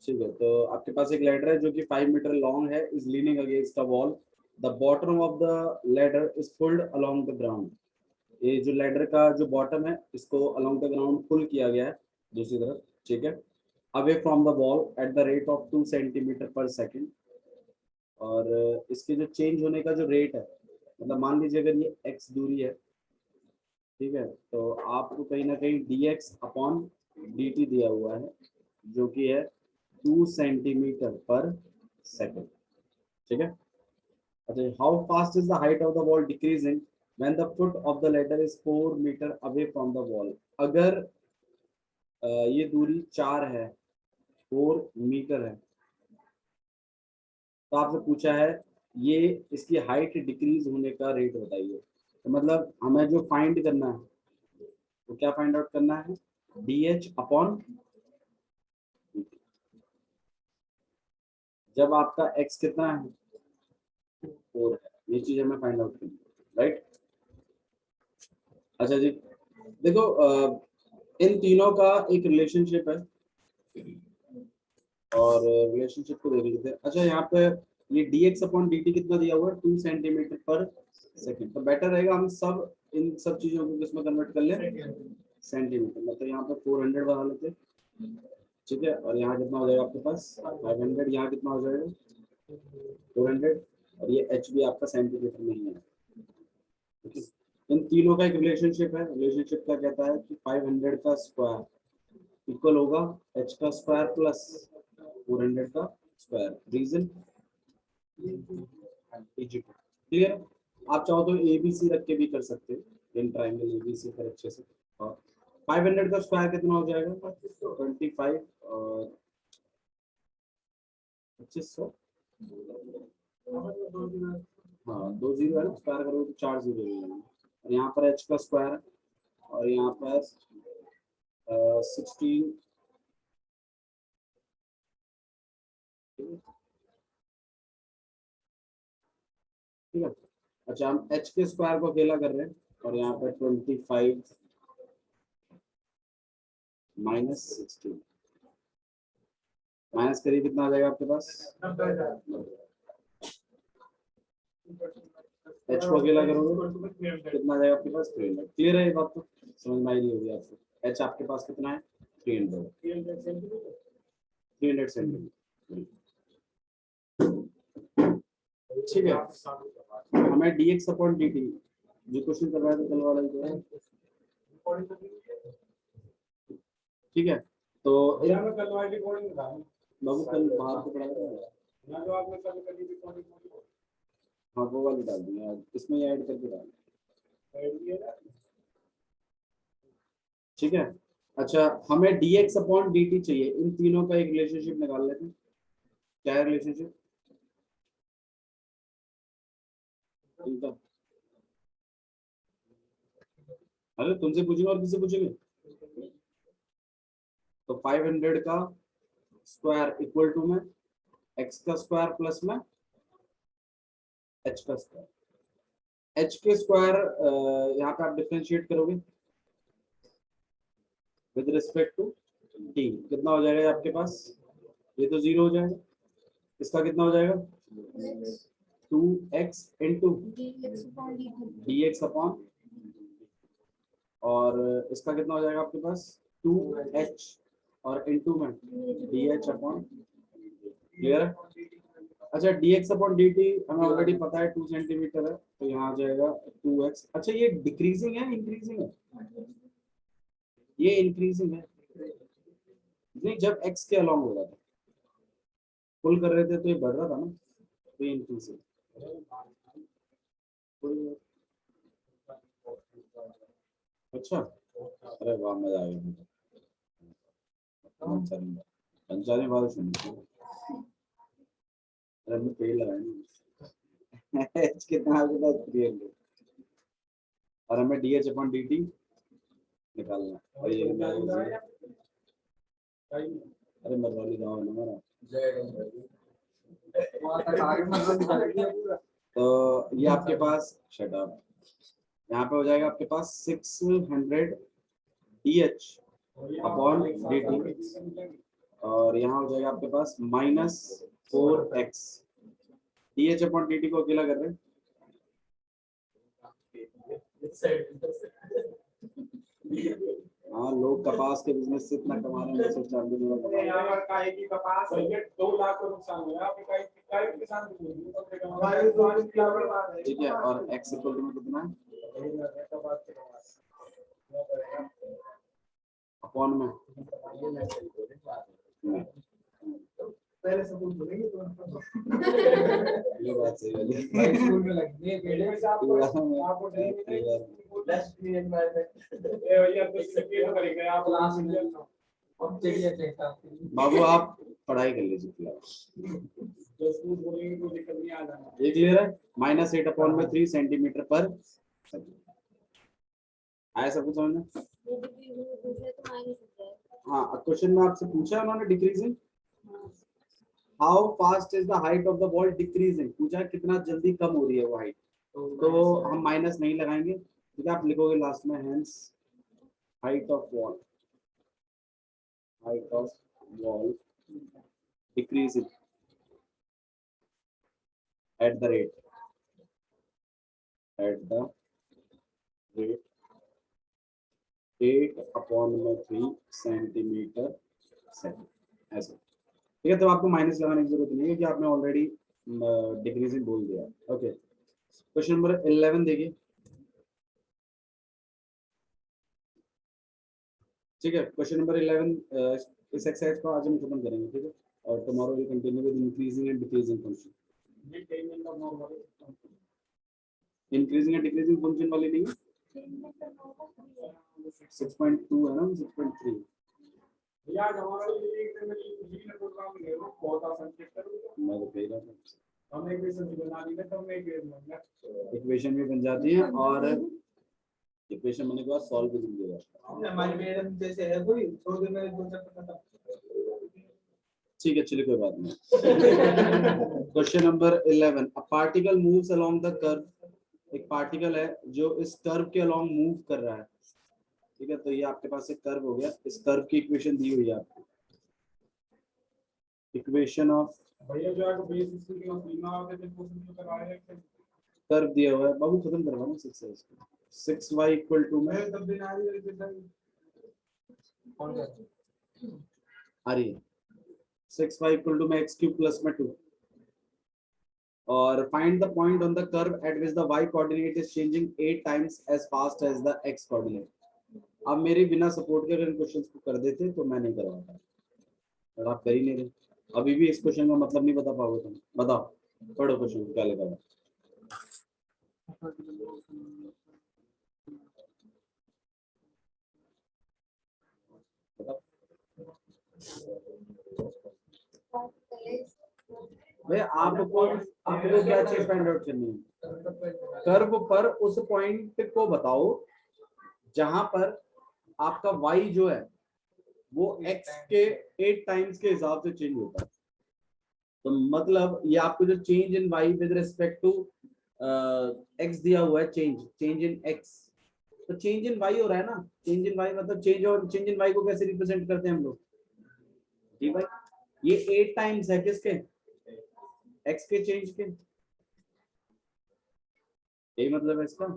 ठीक है, तो आपके पास एक लैडर है जो कि 5 मीटर लॉन्ग है, is leaning against the wall, the bottom of the ladder is pulled along the ground. ये जो लैडर का जो बॉटम है इसको अलोंग द ग्राउंड पुल किया गया है दूसरी तरफ, ठीक है, away from the wall at the rate of 2 centimetre पर सेकेंड। और इसके जो चेंज होने का जो रेट है, मतलब मान लीजिए अगर ये x दूरी है, ठीक है, तो आपको कहीं ना कहीं dx अपॉन dt दिया हुआ है जो कि है 2 सेंटीमीटर पर सेकेंड, ठीक है। अच्छा, how fast is the height of the wall decreasing when the foot of the ladder is 4 metre away from the wall. अगर ये दूरी 4 है, 4 मीटर है, तो आपसे पूछा है ये इसकी हाइट डिक्रीज होने का रेट बताइए। तो मतलब हमें जो फाइंड करना है तो क्या फाइंड आउट करना है, डी एच अपॉन, जब आपका एक्स कितना है 4 है, ये चीज हमें फाइंड आउट करनी है, राइट। अच्छा जी, देखो इन तीनों का एक रिलेशनशिप है और रिलेशनशिप को देख लेते हैं। अच्छा, यहाँ पे ये dx अपॉन dt कितना दिया हुआ है, 2 सेंटीमीटर पर सेकंड। तो बेटर रहेगा हम सब इन सब चीजों को किसमें कन्वर्ट कर लें, सेंटीमीटर। मतलब यहाँ पे 400 बना लेते, ठीक है, और यहाँ कितना हो जाएगा आपके पास 500, यहाँ कितना हो जाएगा 400, और ये h भी आपका सेंटीमीटर में ही है, ठीक है। इन तीनों का एक रिलेशनशिप है, रिलेशनशिप क्या कहता है कि 500 का स्क्वायर इक्वल होगा h का स्क्वायर प्लस 400 का स्क्वायर। Region clear. आप चाहो तो ABC रख के भी कर सकते हो, इन ट्रायंगल ABC पर अच्छे से। और 500 का स्क्वायर कितना हो जाएगा 25 और 2500, हाँ 2 जीरो है ना, स्क्वायर करोगे तो 4 जीरो हो जाएंगे। और यहाँ पर h का स्क्वायर और यहाँ पर 16, ठीक है। अच्छा, हम h के स्क्वायर को अकेला कर रहे हैं और यहाँ पर 25 माइनस 16, माइनस करिए कितना आ जाएगा आपके पास, h को अकेला करोगे कितना आ जाएगा आपके पास 300। क्लियर है ये बात, तो समझ में आई रही होगी आपको। h आपके पास कितना है 300 सेंटीमीटर, ठीक है। हमें dx अपॉन dt जो क्वेश्चन कर रहा है कल वाला जो है, ठीक है। तो बाबू कल बाहर को पढ़ाया, हाँ वो वाली डाल दूंगा, इसमें ऐड करके डाल, ठीक है। अच्छा, हमें dx अपॉन dt चाहिए, इन तीनों का एक रिलेशनशिप निकाल लेते हैं। क्या है रिलेशनशिप इनका, अरे तुमसे पूछेंगे और किससे पूछेंगे। तो 500 का स्क्वायर इक्वल टू में x का स्क्वायर प्लस में h का स्क्वायर। h के स्क्वायर यहाँ पे आप डिफरेंशिएट करोगे विद रिस्पेक्ट टू t, कितना हो जाएगा आपके पास, ये तो 0 हो जाएगा, इसका कितना हो जाएगा 2x इंटू dx अपॉन, और इसका कितना हो जाएगा आपके पास 2h और इंटू में dh अपॉन, क्लियर है। अच्छा, dx अपॉन dt हमें ऑलरेडी पता है 2 सेंटीमीटर है, तो यहाँ आ जाएगा 2x। अच्छा, ये डिक्रीजिंग है इंक्रीजिंग है, ये इंक्रीजिंग है, नहीं जब x के अलॉन्ग हो रहा था, पुल कर रहे थे तो ये बढ़ रहा था ना, तो ये इंक्रीजिंग। अच्छा, अरे वाह मजा आ गया, पंचाली बात सुनी, अरे मैं पेड़ लगाए h कितना आपके पास 300, और हमें dh अपॉन dt निकालना है, और ये अरे मरवाली गाँव है ना हमारा, तो ये आपके पास शटअप, यहाँ पे हो जाएगा आपके पास 600 dh अपॉन dt, और यहाँ हो जाएगा आपके पास -4x। dh अपॉन dt को अकेला कर रहे हैं। हाँ, लोग कपास के बिजनेस से इतना कमा रहे हैं, 140 में कमा रहे हैं। काहे की कपास 2 लाख का नुकसान हुआ, आपके काहे के किसान ठीक है, और x इक्वल टू कितना है अपॉन में पहले से बोल बोलेंगे ये बात सही वाली स्कूल में लगती है पेड़े में आपको लेफ्ट पीरियड में ये भैया तो ये करेंगे आप क्लास में अब चिड़िया चेक बाबू आप पढ़ाई कर लीजिए फिलहाल। जो स्कूल बोलेंगे तो दिक्कत नहीं आ जाना। ये क्लियर है? -8 अपॉन में 3 सेंटीमीटर पर आया सब कुछ समझ में? हाँ, क्वेश्चन में आपसे पूछा उन्होंने decreasing how fast is the height of the ball decreasing, पूछा कितना जल्दी कम हो रही है वो हाइट, तो हम माइनस नहीं लगाएंगे, ठीक है, आप लिखोगे लास्ट में hence height of ball decreasing at the rate 8 upon में 3 सेंटीमीटर सेकंड, ऐसा, ठीक है। तो आपको माइनस लगाने की जरूरत नहीं है कि आपने ऑलरेडी डिक्रीजिंग बोल दिया। ओके, क्वेश्चन नंबर 11 देखिए, ठीक है। क्वेश्चन नंबर 11 इस एक्सरसाइज को आज हम खत्म करेंगे, ठीक है, और tomorrow will continue with increasing and decreasing function. Increasing and decreasing function वाली नहीं, 6.2 है ना, 6.3 यार हमारा ये एक में प्रोग्राम है वो बहुत आसान चेक करो। मैं तो कह रहा था हमने इक्वेशन बना दी है, तो हमने इक्वेशन भी बन जाती है और इक्वेशन बनने के बाद सॉल्व भी कर दिया। हमारी मैडम जैसे है कोई थोड़ी देर में दो चैप्टर खत्म। ठीक है, चलिए कोई बात नहीं। Question number 11, a particle moves along the curve, एक पार्टिकल है जो इस कर्व के अलोंग मूव कर रहा है, ठीक है। तो ये आपके पास एक कर्व हो गया, इस कर्व की इक्वेशन दी हुई है आपको, इक्वेशन ऑफ भैया जो है बेसिस की सीमा और जब क्वेश्चन जो करवाए हैं कर्व दिया हुआ है, बाबू खत्म करवाना 6 है इसको, 6y इक्वल टू में तब दिन आ रही है कौन सा आ रही है 6y इक्वल टू में x क्यूब प्लस में 2, और find the point on the curve at which the y coordinate is changing 8 times as fast as the x coordinate. अब मेरे बिना सपोर्ट के अगर इन क्वेश्चंस को कर देते तो मैं नहीं करवाता, और आप कर ही नहीं रहे। अभी भी इस क्वेश्चन का मतलब नहीं बता पाओगे तुम, बताओ पढ़ो क्वेश्चन क्या लिखा है। भाई आपको क्या चीज फाइंड आउट करनी है? कर्व पर उस पॉइंट को बताओ जहां पर आपका y जो है वो x के 8 टाइम्स के हिसाब से चेंज होता है। तो मतलब ये आपको जो change in y with respect to x दिया हुआ है, चेंज इन x, तो चेंज इन y हो रहा है ना, चेंज इन y मतलब चेंज, और चेंज इन y को कैसे रिप्रेजेंट करते हैं हम लोग? जी भाई, ये 8 टाइम्स है किसके? x के चेंज के, यही मतलब है इसका।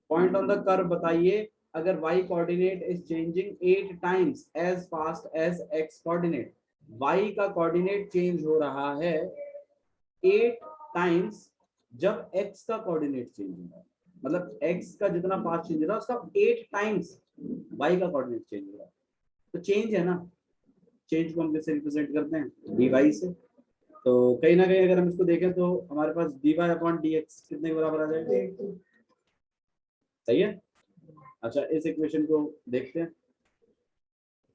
पॉइंट ऑन द कर्व बताइए, अगर y coordinate is changing 8 times as fast as x coordinate, y का कोऑर्डिनेट चेंज हो रहा है 8 टाइम्स जब x का कोऑर्डिनेट चेंज हो रहा है, मतलब x का जितना फास्ट चेंज हो रहा है उसका 8 टाइम्स y का कोऑर्डिनेट चेंज हो रहा है। तो चेंज है ना, चेंज को हम कैसे रिप्रेजेंट करते हैं? dy से। तो कहीं ना कहीं अगर हम इसको देखें तो हमारे पास dy अपॉन dx कितने के बराबर आ जाएगा? सही है। अच्छा, इस इक्वेशन को देखते हैं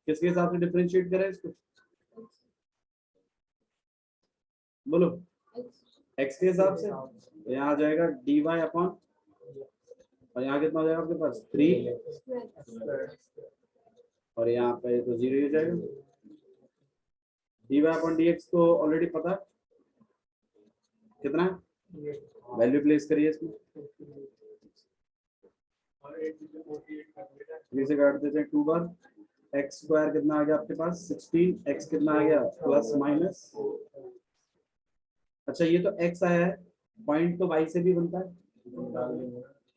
किसके हिसाब से डिफरेंशिएट करें इसको, बोलो x के हिसाब से। तो यहाँ आ जाएगा dy अपॉन, और यहाँ कितना हो जाएगा आपके पास 3, और यहाँ पे तो 0 हो जाएगा। dy अपॉन dx तो ऑलरेडी पता है कितना है, वैल्यू प्लेस करिए इसमें, 3 से काट देते हैं 2 बार, एक्स स्क्वायर कितना आ गया आपके पास 16, एक्स कितना आ गया प्लस माइनस। अच्छा ये तो एक्स आया है, पॉइंट तो वाई से भी बनता है।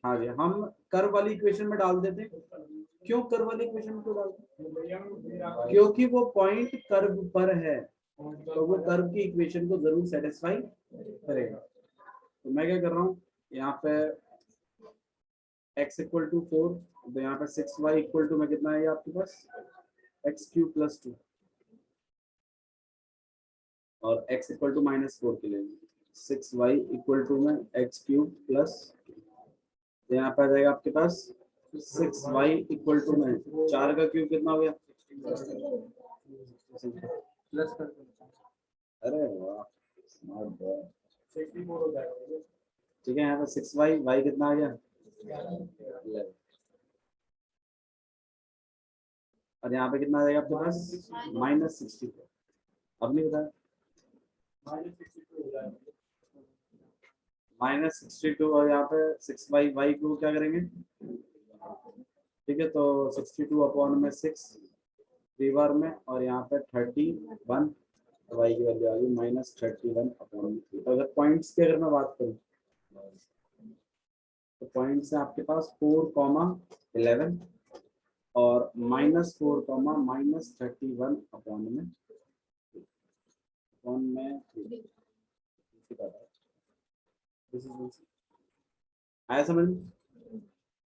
हाँ जी, हम कर्व वाली इक्वेशन में डाल देते हैं। क्यों कर्व वाली इक्वेशन में क्यों डालते हैं? क्योंकि वो पॉइंट कर्व पर है, तो वो कर्व की इक्वेशन को जरूर सेटिस्फाई करेगा। तो मैं क्या कर रहा हूँ, यहाँ पे x इक्वल टू 4, तो यहाँ पे 6y इक्वल टू में कितना है आपके पास एक्स क्यूब प्लस 2, और x इक्वल टू -4 के लिए 6y इक्वल टू में एक्स क्यूब प्लस, तो यहाँ पे आ जाएगा आपके पास 6y इक्वल टू में 4 का क्यूब कितना हो गया प्लस कर। अरे वाह, स्मार्ट बॉय। 64 हो जाएगा। ठीक है, यहाँ पे 6y, y कितना आ गया 11, और यहाँ पे कितना आ जाएगा आपके पास -64। अब नहीं बताया -62, और यहाँ पे 6y, y को क्या करेंगे, ठीक है, तो 62 अपॉन में 6 3 बार में, और यहाँ पे 31 y की वैल्यू आ गई -31 अपॉन में 3। तो अगर पॉइंट्स की अगर मैं बात करूँ तो पॉइंट्स है आपके पास 4, 11 और -4, -31 अपॉन में 3। आया समझ?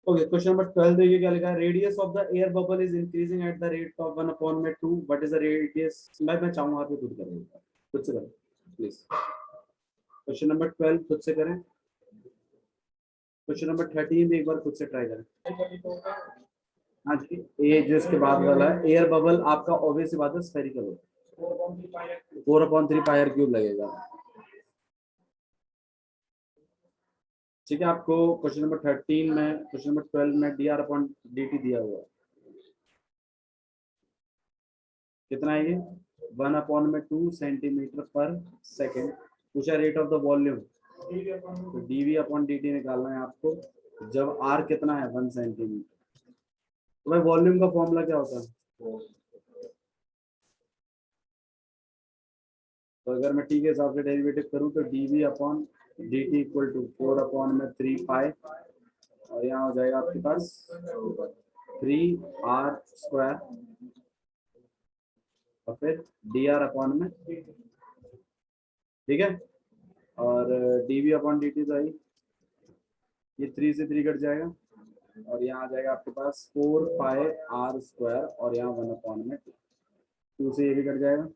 ओके, क्वेश्चन नंबर 12 देखिए क्या लिखा है। Radius of the air bubble is increasing at the rate of 1/2। What is the radius? मैं चाहूंगा आप खुद करें, खुद से करें प्लीज। क्वेश्चन नंबर 12 खुद से करें। क्वेश्चन नंबर 13 भी एक बार खुद से ट्राई करें। हाँ जी, ये जो इसके बाद वाला है, एयर बबल आपका ऑब्वियस बात है स्फेरिकल होता है, 4/3 पाई आर क्यूब लगेगा। ठीक है, आपको क्वेश्चन नंबर 13 में, क्वेश्चन नंबर 12 में dr/dt दिया हुआ है। कितना है ये 1/2 सेंटीमीटर पर सेकेंड। पूछा रेट ऑफ द वॉल्यूम, तो dv/dt निकालना है आपको जब r कितना है 1 सेंटीमीटर। तो भाई वॉल्यूम का फॉर्मूला क्या होता है? तो अगर मैं t के हिसाब से डेरिवेटिव करूं तो dv/dt इक्वल टू 4/3 पाई, और यहाँ हो जाएगा आपके पास 3r स्क्वायर, और फिर dr में, ठीक है, और dv/dt तो आई, ये 3 से 3 कट जाएगा, और यहाँ आ जाएगा आपके पास 4 पाई r स्क्वायर, और यहाँ 1/2 2 से ये भी कट जाएगा,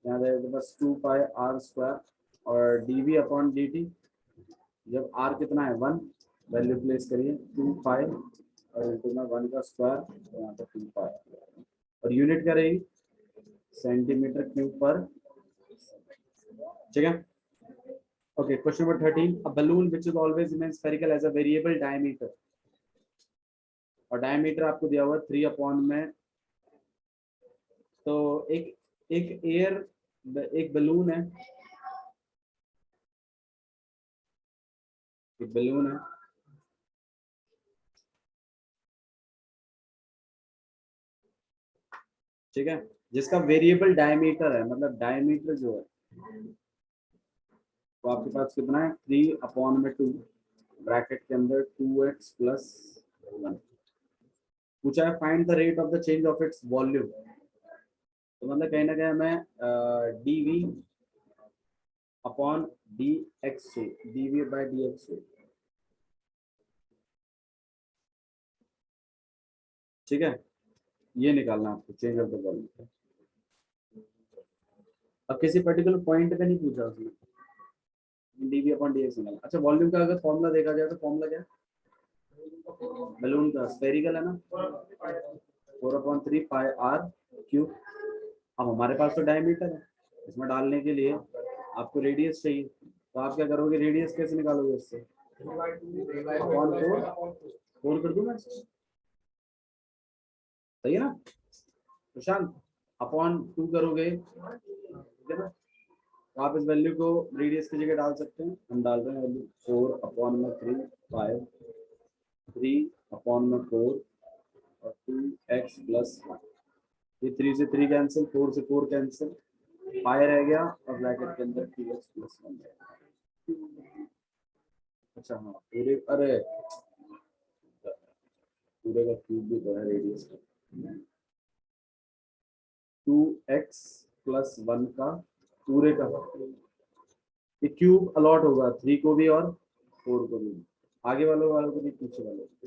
यहाँ जाएगा आपके पास 2 पाई r स्क्वायर, और dv/dt जब r कितना है 1, वैल्यू प्लेस करिए 2 पाई, और इंटू में 1 का स्क्वायर, तो यहाँ पर 2 पाई, और यूनिट क्या रहेगी सेंटीमीटर क्यूब पर, ठीक है। Okay, question number 13. A balloon which is always remains spherical has a variable diameter. और diameter आपको दिया हुआ 3 में, तो एक बलून है, एक बलून है, ठीक है, जिसका वेरिएबल डायमीटर है, मतलब डायमीटर जो है तो आपके पास कितना है 3/2 ब्रैकेट के अंदर 2x + 1। पूछा है find the rate of the change of its volume, तो मतलब कहीं ना कहीं हमें dv/dx से dv/dx से, ठीक है, ये निकालना आपको चेंज ऑफ द वॉल्यूम। अब किसी पर्टिकुलर पॉइंट पे नहीं पूछा उसने, dv/dx निकालना। अच्छा, वॉल्यूम का अगर फॉर्मूला देखा जाए तो फॉर्मूला क्या है, बलून का स्फेरिकल है ना, 4/3 पाई r क्यूब। अब हमारे पास तो डायमीटर है, इसमें डालने के लिए आपको रेडियस चाहिए, तो आप क्या करोगे, रेडियस कैसे निकालोगे इससे, 4 कर दूं मैं, सही है ना प्रशांत, /2 करोगे, ठीक है ना, तो आप इस वैल्यू को रेडियस की जगह डाल सकते हैं। हम डाल रहे हैं वैल्यू 4/3 पाई 3/4 और 2x + 1। ये 3 से 3 कैंसिल, 4 से 4 कैंसिल, 5 रह गया और ब्रैकेट के अंदर 2x प्लस 1। अच्छा हाँ पूरे, अरे पूरे का क्यूब भी तो है रेडियस का, 2x प्लस 1 का पूरे का, ये क्यूब अलॉट होगा 3 को भी और 4 को भी, आगे वालों को नहीं, पीछे वालों को।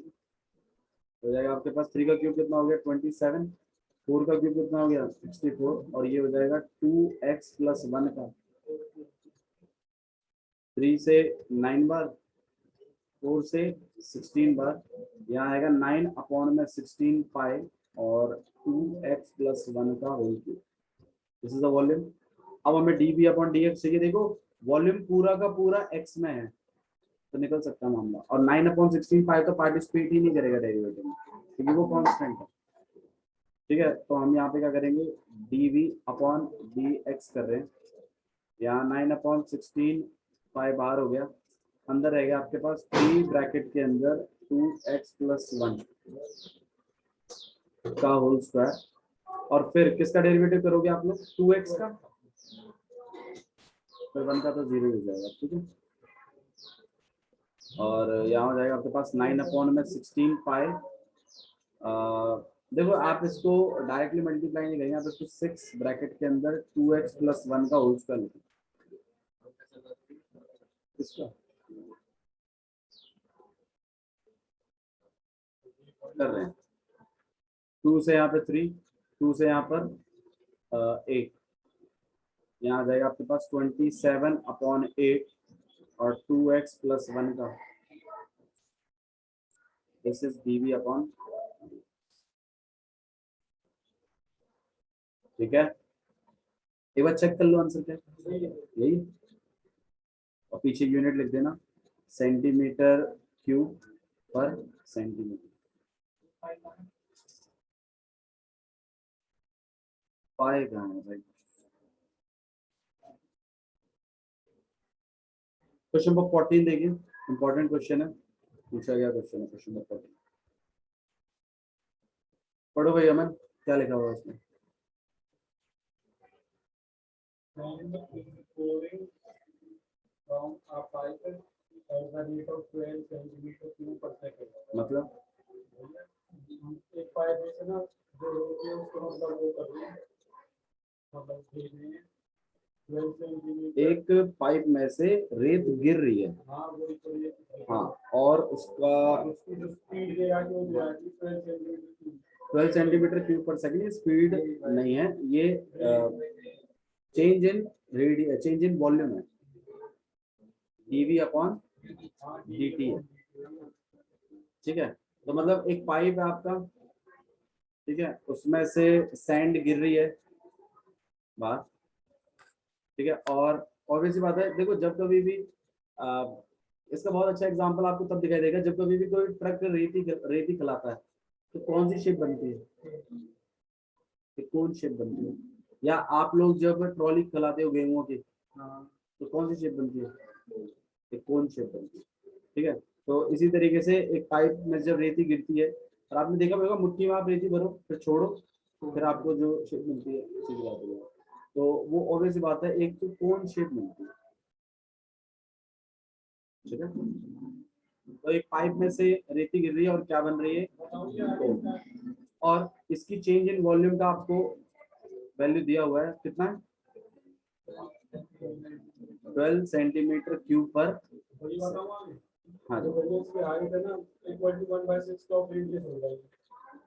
हो जाएगा आपके पास 3 का क्यूब कितना हो गया 27, 4 का क्यूब कितना हो गया 64, और ये हो जाएगा 2x प्लस 1 का 3 से 9 बार, 4 से 16 बार, यहाँ आएगा 9 अपॉन में 16 पाई और 2x प्लस 1 का whole cube. This is the volume. अब हमें dv अपॉन dx चाहिए। देखो वॉल्यूम पूरा का पूरा x में है तो निकल सकता है मामला, और 9 अपॉन 16 पाई तो पार्टिसिपेट ही नहीं करेगा डेरिवेटिव में क्योंकि वो कांस्टेंट है। ठीक है, तो हम यहाँ पे क्या करेंगे, dv अपॉन dx कर रहे हैं, यहाँ 9 अपॉन 16 पाई बाहर हो गया, अंदर रह गया आपके पास 3 ब्रैकेट के अंदर 2x प्लस 1 का होल स्क्वायर, और फिर किसका डेरिवेटिव करोगे आप लोग 2x का, फिर 1 का तो 0 हो जाएगा। ठीक है, और यहाँ हो जाएगा आपके पास 9 अपॉन में 16 पाई, देखो आप इसको डायरेक्टली मल्टीप्लाई नहीं करेंगे, आप इसको 6 ब्रैकेट के अंदर 2x प्लस 1 का होल स्क्वायर लिखें। इसका कर रहे हैं 2 से यहाँ पे 3, 2 से यहाँ पर 8, यहाँ आ जाएगा आपके पास 27 अपॉन 8 और 2x प्लस 1 का, दिस इज dv अपॉन। ठीक है, एक बार चेक कर लो आंसर क्या यही, और पीछे यूनिट लिख देना सेंटीमीटर क्यूब पर सेंटीमीटर। पाए कहाँ है भाई? क्वेश्चन नंबर 14 देखिए, इंपॉर्टेंट क्वेश्चन है, पूछा गया क्वेश्चन है क्वेश्चन नंबर 14। पढ़ो भाई अमन, क्या लिखा हुआ है उसमें? मतलब एक पाइप में ना जो रोटी है उसको मतलब वो कर रही है, मतलब ठीक नहीं है, 12 सेंटीमीटर एक पाइप में से रेत गिर रही है, हाँ वही तो ये हाँ, और उसका उसकी जो स्पीड दे रहा है वो दे रहा है 12 सेंटीमीटर 12 सेंटीमीटर क्यूब पर सेकंड, स्पीड नहीं है ये, change in radius, change in volume है, dv अपॉन dt है। ठीक है, तो मतलब एक पाइप है आपका, ठीक है, उसमें से सैंड गिर रही है बाहर, ठीक है, और ऑब्वियस बात है, देखो जब कभी भी इसका बहुत अच्छा एग्जांपल आपको तब दिखाई देगा जब कभी भी कोई ट्रक रेती खिलाता है तो कौन सी शेप बनती है, एक कौन शेप बनती है, या आप लोग जब ट्रॉली खिलाते हो गेहूं की तो कौन सी शेप बनती है, एक कौन शेप बनती है। ठीक है, तो इसी तरीके से एक पाइप में जब रेती गिरती है, और आपने देखा होगा मुट्ठी में आप रेती भरो फिर छोड़ो, फिर आपको जो शेप मिलती है उसी की बात है, तो वो ऑब्वियस बात है एक तो कौन शेप मिलती है। ठीक है, तो एक पाइप में से रेती गिर रही है और क्या बन रही है कोन, और इसकी चेंज इन वॉल्यूम का आपको वैल्यू दिया हुआ है कितना है 12 सेंटीमीटर क्यूब पर। हाँ जी,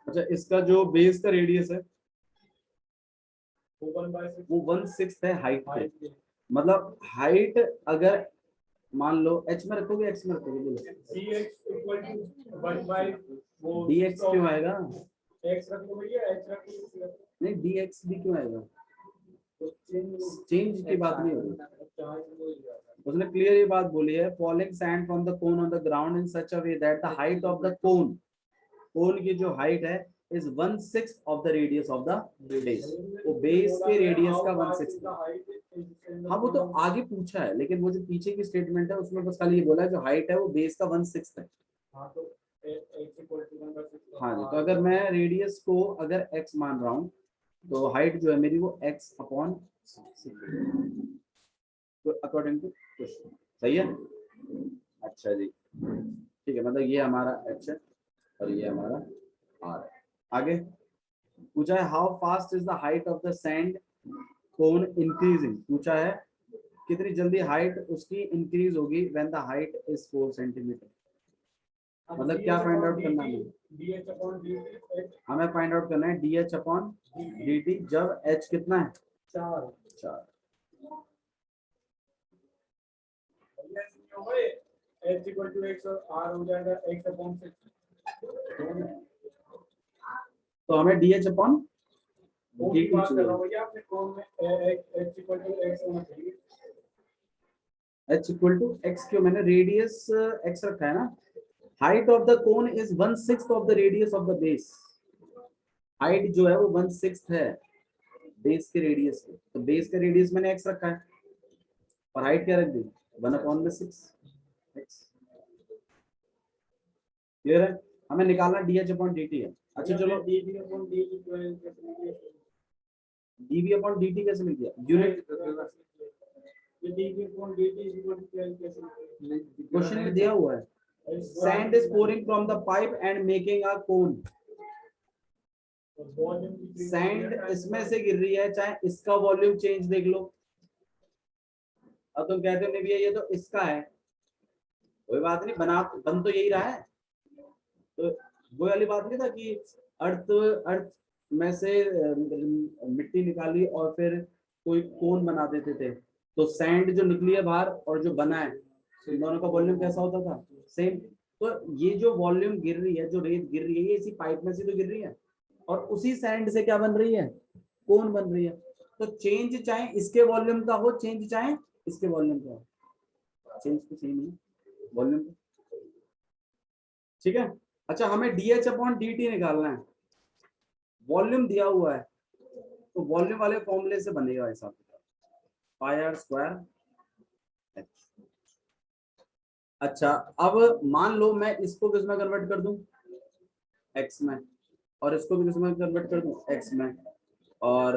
अच्छा इसका जो बेस का रेडियस है वो 1/6 है हाइट पे, मतलब हाइट अगर मान लो h में रखोगे x में रखोगे, बोलो dx क्यों आएगा, नहीं dx भी क्यों आएगा, चेंज की बात नहीं होगी, उसने क्लियर ये बात बोली है, falling sand from the cone on the ground in such a way that the height of the cone, cone की जो हाइट है is 1/6 of the radius of the base, वो बेस के रेडियस का 1/6। हाँ वो तो आगे पूछा है, लेकिन वो जो पीछे की स्टेटमेंट है उसमें बस खाली ये बोला है जो हाइट है वो बेस का 1/6 है। हाँ जी, तो अगर मैं रेडियस को अगर x मान रहा हूँ तो हाइट जो है मेरी वो x अपॉन तो अकॉर्डिंग टू क्वेश्चन, सही है। अच्छा जी, ठीक है, मतलब ये हमारा h है और ये हमारा r है। आगे पूछा है how fast is the height of the sand cone increasing, पूछा है कितनी जल्दी हाइट उसकी इंक्रीज होगी when the height is 4 centimetre. मतलब क्या फाइंड आउट करना है, हमें फाइंड आउट करना है dh अपॉन dt जब h कितना है 4। h इक्वल टू x और r हो जाएगा x अपॉन 6। तो हमें dh अपॉन dt बात कर रहा हूँ भैया आपने कौन में h इक्वल टू x होना चाहिए। h इक्वल टू x क्यों, मैंने रेडियस x रखा है ना। Height of the cone is 1/6 of the radius of the base. Height जो है वो 1/6 है बेस के रेडियस के, तो बेस का रेडियस मैंने x रखा है और हाइट क्या रख दी 1/6 x। क्लियर है, हमें निकालना dh अपॉन dt है। अच्छा चलो dv upon dt dv upon dt कैसे मिल गया, unit dv upon dt equal to कैसे क्वेश्चन में दिया हुआ है sand is pouring from the pipe and making a cone। Sand इसमें से गिर रही है, चाहे इसका वॉल्यूम चेंज देख लो। अब तुम कहते हो नहीं भैया ये तो इसका है, कोई बात नहीं, बन तो यही रहा है। तो वो वाली बात नहीं था कि अर्थ में से मिट्टी निकाली और फिर कोई कोन बना देते थे, तो सैंड जो निकली है बाहर और जो बना है इन दोनों का वॉल्यूम कैसा होता था, सेम। तो ये जो वॉल्यूम गिर रही है, जो रेत गिर रही है, ये इसी पाइप में से तो गिर रही है और उसी सैंड से क्या बन रही है, कोन बन रही है। तो चेंज चाहे इसके वॉल्यूम का हो, चेंज चाहे इसके वॉल्यूम का हो, चेंज तो सेम है वॉल्यूम, ठीक है। अच्छा हमें dh अपॉन dt निकालना है, वॉल्यूम दिया हुआ है तो वॉल्यूम वाले फॉर्मूले से बनेगा ऐसा, पाई आर स्क्वायर। अच्छा अब मान लो मैं इसको किस में कन्वर्ट कर दूं, x में, और इसको भी किस में कन्वर्ट कर दूं, x में, और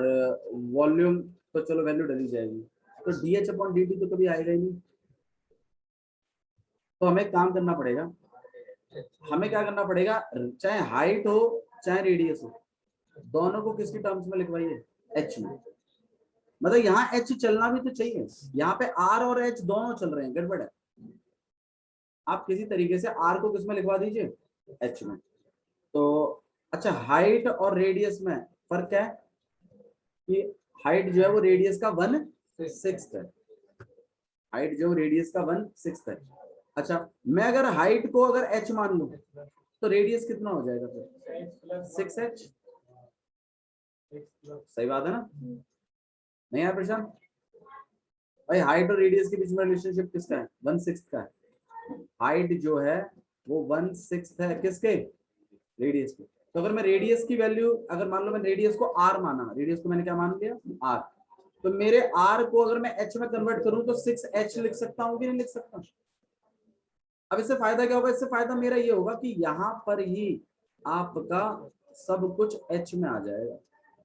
वॉल्यूम तो चलो वैल्यू डली जाएगी, तो dh अपॉन dt तो कभी आएगा ही नहीं। तो हमें काम करना पड़ेगा, हमें क्या करना पड़ेगा, चाहे हाइट हो चाहे रेडियस हो, दोनों को किसकी टर्म्स में लिखवाइए, h में। मतलब यहाँ h चलना भी तो चाहिए, यहाँ पे r और h दोनों चल रहे हैं, गड़बड़ है। आप किसी तरीके से r को किसमें लिखवा दीजिए, h में। तो अच्छा हाइट और रेडियस में फर्क क्या है कि हाइट जो है वो रेडियस का 1/6 है, हाइट जो रेडियस का 1/6 है। अच्छा मैं अगर हाइट को अगर h मान लूं तो रेडियस कितना हो जाएगा फिर 6h, सही बात है ना, नहीं यार प्रशांत भाई, हाइट और रेडियस के बीच में रिलेशनशिप किसका है, 1/6 का है। हाइट जो है वो 1/6 है किसके, रेडियस के। तो अगर मैं रेडियस की वैल्यू, अगर मान लो मैं रेडियस को r माना, रेडियस को मैंने क्या मान लिया r, तो मेरे r को अगर मैं h में कन्वर्ट करूं तो 6h लिख सकता हूं कि नहीं लिख सकता। अब इससे फायदा क्या होगा, इससे फायदा मेरा ये होगा कि यहाँ पर ही आपका सब कुछ h में आ जाएगा,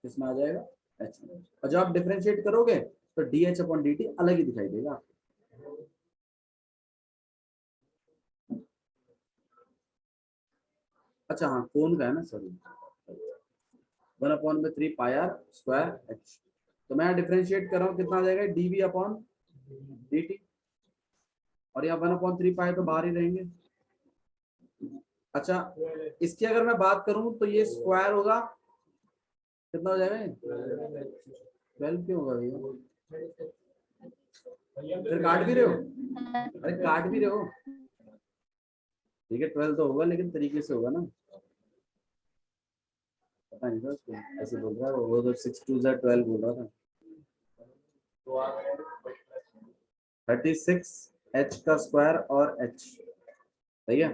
किसमें आ जाएगा, h में। और जब आप डिफरेंशिएट करोगे तो dh अपॉन dt अलग ही दिखाई देगा। अच्छा हाँ कोन का है ना, sorry, 1/3 pi R square h। तो मैं डिफरेंशिएट कर रहा हूँ, कितना आ जाएगा dv अपॉन dt, और यहाँ 1/3 पाई तो बाहर ही रहेंगे। अच्छा इसकी अगर मैं बात करूं तो ये स्क्वायर होगा, कितना हो जाएगा, 12 क्यों होगा भैया, फिर काट भी रहे हो, अरे काट भी रहे हो, ठीक है 12 तो होगा लेकिन तरीके से होगा ना, पता नहीं था उसको ऐसे बोल रहा है वो, तो 6 2 12 बोल रहा था। 36 h का स्क्वायर और h, सही है।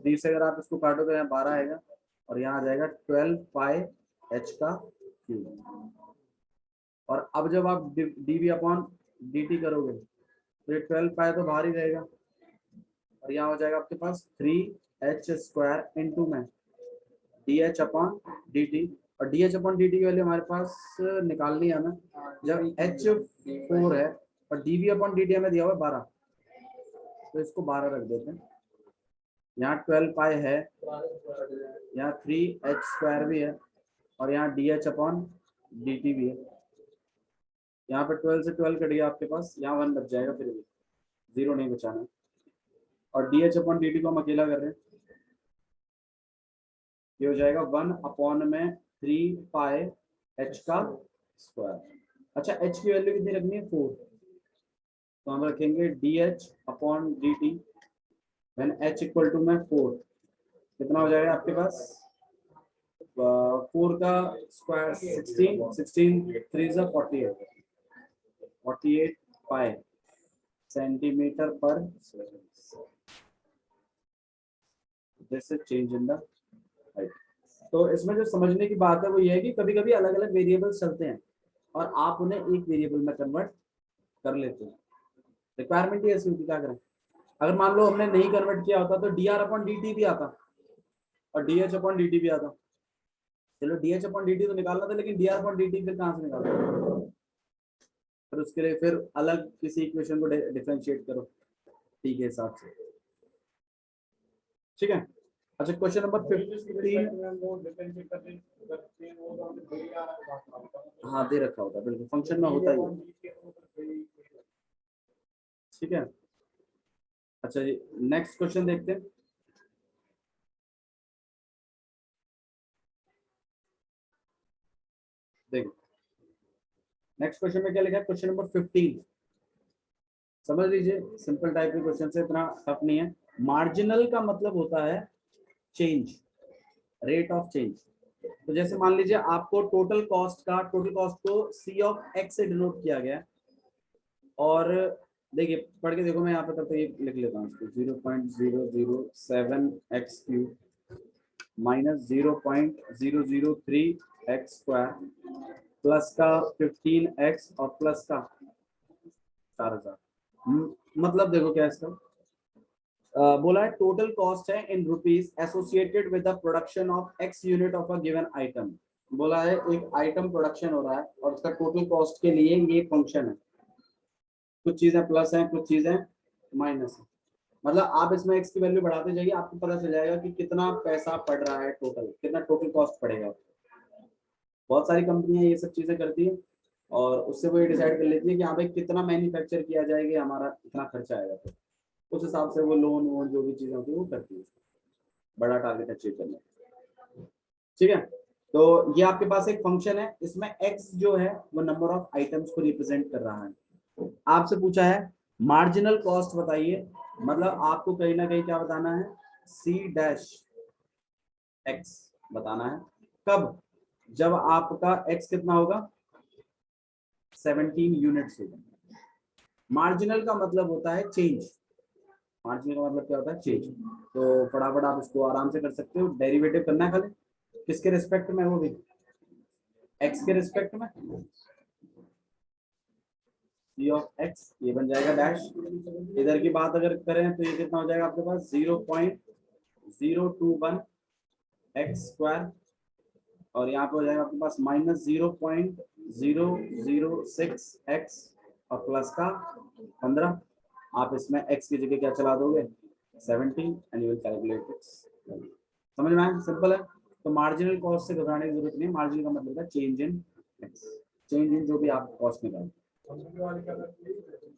3 से अगर आप इसको काटो तो यहाँ 12 आएगा और यहाँ आ जाएगा 12 पाई h का क्यूब। और अब जब आप dv अपॉन dt करोगे तो ये 12 पाई तो बाहर ही रहेगा और यहाँ हो जाएगा आपके पास 3h स्क्वायर इंटू में dh अपॉन dt, और DH अपॉन DT की वैल्यू हमारे पास निकालनी है हमें, जब H4 है और DV अपॉन DT हमें दिया हुआ है 12, तो इसको 12 रख देते हैं। यहाँ 12 पाई है, यहाँ 3h² भी है, और यहाँ DH अपॉन DT भी है। यहाँ पे 12 से 12 कट गया आपके पास, यहाँ 1 बच जाएगा, फिर भी 0 नहीं बचाना है। और DH अपॉन DT को हम अकेला कर रहे हैं, ये हो जाएगा 1 अपॉन में 3 पाई h का स्क्वायर। अच्छा, h की वैल्यू कितनी रखनी है? 4, तो हम रखेंगे DH upon DT when h equal to में 4, कितना हो जाएगा आपके पास? 4 का स्क्वायर 16, 16 3 जा 48 पाई सेंटीमीटर पर, this is change in the height. तो इसमें जो समझने की बात है वो ये है कि कभी कभी अलग अलग वेरिएबल्स चलते हैं और आप उन्हें एक वेरिएबल में कन्वर्ट कर लेते हैं। रिक्वायरमेंट ही ऐसी होती, क्या करें। अगर मान लो हमने नहीं कन्वर्ट किया होता तो dr अपॉन dt भी आता और dh अपॉन dt भी आता। चलो dh अपॉन dt तो निकालना था, लेकिन dr अपॉन dt फिर कहाँ से निकालना? फिर उसके लिए फिर अलग किसी इक्वेशन को डिफरेंशिएट करो t के हिसाब से, ठीक है। अच्छा, क्वेश्चन नंबर 15। हाँ, दे रखा होता है, बिल्कुल फंक्शन में होता ही, ठीक है। अच्छा जी, नेक्स्ट क्वेश्चन देखते हैं। देखो नेक्स्ट क्वेश्चन में क्या लिखा है, क्वेश्चन नंबर 15 समझ लीजिए, सिंपल टाइप के क्वेश्चन से, इतना टफ नहीं है। मार्जिनल का मतलब होता है चेंज, रेट ऑफ चेंज। तो जैसे मान लीजिए आपको टोटल कॉस्ट को C ऑफ X से डिनोट किया गया, और देखिए पढ़ के देखो, मैं यहाँ पे तब तो ये लिख लेता हूँ इसको, 0.007x³ माइनस 0.003x² प्लस का 15x और प्लस का 4000। मतलब देखो क्या इसका बोला है, टोटल कॉस्ट है in rupees associated with the production of x unit of a given item. बोला है एक आइटम प्रोडक्शन हो रहा है और उसका टोटल कॉस्ट के लिए ये फंक्शन है, कुछ चीजें प्लस हैं कुछ चीजें माइनस है। मतलब आप इसमें x की वैल्यू बढ़ाते जाइए, आपको पता चल जाएगा कि कितना पैसा पड़ रहा है, टोटल कितना टोटल कॉस्ट पड़ेगा। बहुत सारी कंपनियां ये सब चीजें करती है और उससे वो ये डिसाइड कर लेती है कि हाँ भाई कितना मैन्युफैक्चर किया जाएगा, हमारा इतना खर्चा आएगा, तो उस हिसाब से वो लोन वोन जो भी चीजें होती है वो करती है, बड़ा टारगेट अचीव करने, ठीक है। तो ये आपके पास एक फंक्शन है, इसमें x जो है वो नंबर ऑफ आइटम्स को रिप्रेजेंट कर रहा है। आपसे पूछा है मार्जिनल कॉस्ट बताइए, मतलब आपको कहीं ना कहीं क्या बताना है, C' x बताना है। कब? जब आपका x कितना होगा, 17 यूनिट्स होगा। मार्जिनल का मतलब होता है चेंज, मार्जिनल का मतलब क्या होता है, चेंज। तो फटाफट आप इसको आराम से कर सकते हो, डेरिवेटिव करना है खाली, किसके रिस्पेक्ट में, वो भी x के रिस्पेक्ट में, C ऑफ x, ये बन जाएगा डैश। इधर की बात अगर करें तो ये कितना हो जाएगा आपके पास, 0.021x², और यहाँ पे हो जाएगा आपके पास माइनस 0.006x और प्लस का 15। आप इसमें x की जगह क्या चला दोगे, 17, and you will calculate it. समझ में आया, सिंपल है। तो मार्जिनल कॉस्ट से घबराने की जरूरत नहीं है, मार्जिनल का मतलब है change in x, change in जो भी आप कॉस्ट निकालते हैं।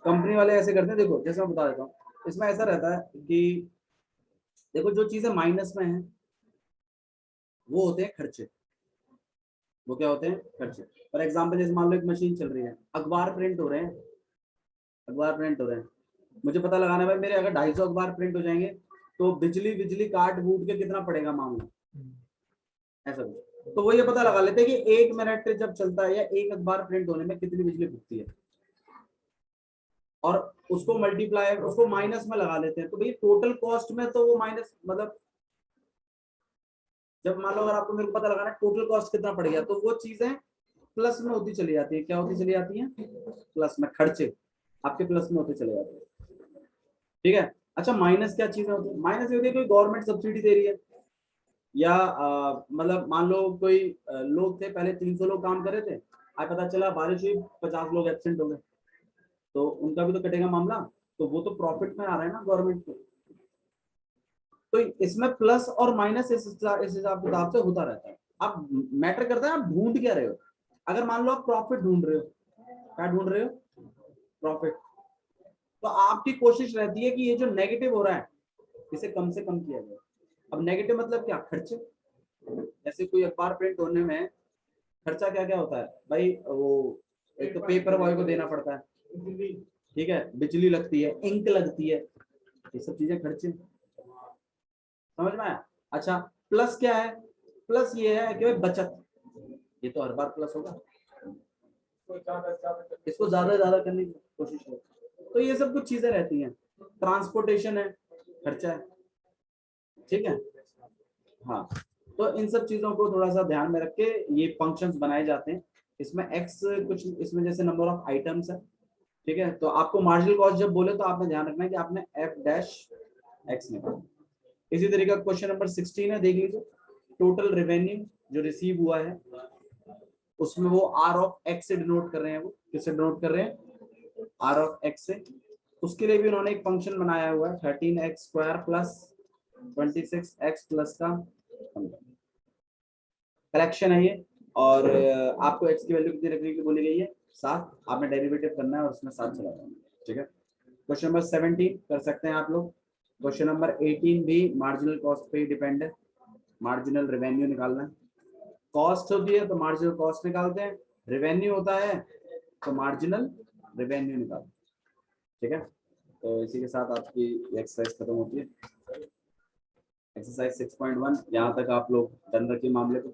कंपनी वाले ऐसे करते हैं, देखो जैसे मैं बता देता हूँ, इसमें ऐसा रहता है कि देखो जो चीजें माइनस में है वो होते हैं खर्चे, वो क्या होते हैं, खर्चे। फॉर एग्जांपल जैसे मान लो एक मशीन चल रही है, अखबार प्रिंट हो रहे हैं, मुझे पता लगाना है भाई मेरे अगर 250 अखबार प्रिंट हो जाएंगे तो बिजली काट बूट के कितना पड़ेगा मामला, ऐसा कुछ। तो वो ये पता लगा लेते हैं कि 1 मिनट जब चलता है या एक अखबार प्रिंट होने में कितनी बिजली फूकती है, और उसको मल्टीप्लाई, उसको माइनस में लगा लेते हैं। तो भाई टोटल कॉस्ट में तो वो माइनस, मतलब जब मान लो अगर आपको मेरे को पता लगाना टोटल कॉस्ट कितना पड़ गया, तो वो चीजें प्लस में होती चली जाती है। क्या होती चली जाती है, प्लस में, खर्चे आपके प्लस में होते चले जाते हैं, ठीक है। अच्छा, माइनस क्या चीज होती है, माइनस ये होती है कोई गवर्नमेंट सब्सिडी दे रही है या मतलब मान लो कोई लोग थे पहले 300 लोग काम कर रहे थे, आज पता चला बारिश हुई 50 लोग एब्सेंट हो गए, तो उनका भी तो कटेगा मामला, तो वो तो प्रॉफिट में आ रहा है ना गवर्नमेंट को। तो इसमें प्लस और माइनस इस हिसाब किताब से होता रहता है। अब मैटर करता है आप ढूंढ क्या रहे हो। अगर मान लो आप प्रॉफिट ढूंढ रहे हो, क्या ढूंढ रहे हो, प्रॉफिट, तो आपकी कोशिश रहती है कि ये जो नेगेटिव हो रहा है इसे कम से कम किया जाए। अब नेगेटिव मतलब क्या, खर्चे। जैसे कोई अखबार प्रिंट होने में खर्चा क्या क्या होता है भाई, वो एक तो पेपर बॉय को देना पड़ता है, ठीक है, बिजली लगती है, इंक लगती है, ये सब चीजें खर्चे, समझ में आया। अच्छा प्लस क्या है, प्लस ये है कि बचत, ये तो हर बार प्लस होगा, इसको ज्यादा करने की कोशिश करो। तो ये सब कुछ चीजें रहती हैं। ट्रांसपोर्टेशन है, खर्चा है, ठीक है। हाँ, तो इन सब चीजों को थोड़ा सा ध्यान में रख के ये फंक्शंस बनाए जाते हैं। इसमें एक्स कुछ, इसमें जैसे नंबर ऑफ आइटम्स है, ठीक है। तो आपको मार्जिनल कॉस्ट जब बोले तो आपने ध्यान रखना है कि आपने एफ डैश एक्स निकाला। इसी तरीके का क्वेश्चन नंबर 16 है, देख लीजिए। टोटल रेवेन्यू जो रिसीव हुआ है उसमें वो आर ऑफ एक्स से डिनोट कर रहे हैं, वो किससे डिनोट कर रहे हैं, आर ऑफ एक्स से। उसके लिए भी उन्होंने एक फंक्शन बनाया हुआ है 13x² प्लस 26x प्लस का कलेक्शन है ये। और आपको x की वैल्यू कितनी रखने की बोली गई है, 7। आपने डेरिवेटिव करना है और उसमें 7 चला जाना, ठीक है। क्वेश्चन नंबर 17 कर सकते हैं आप लोग। क्वेश्चन नंबर 18 भी मार्जिनल कॉस्ट पे ही डिपेंड है, मार्जिनल रेवेन्यू निकालना है। कॉस्ट होती है तो मार्जिनल कॉस्ट निकालते हैं, रेवेन्यू होता है तो मार्जिनल रेवेन्यू निकालते हैं, ठीक है। तो इसी के साथ आपकी एक्सरसाइज खत्म होती है। एक्सरसाइज 6.1 यहाँ तक आप लोग डन रखिए मामले को,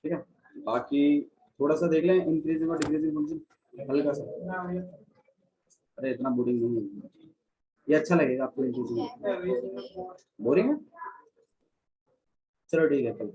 ठीक है। बाकी थोड़ा सा देख लें इंक्रीजिंग और डिक्रीजिंग फंक्शन, हल्का सा। अरे इतना बोरिंग नहीं है ये, अच्छा लगेगा आपको इंक्रीजिंग। बोरिंग है, चलो ठीक है कल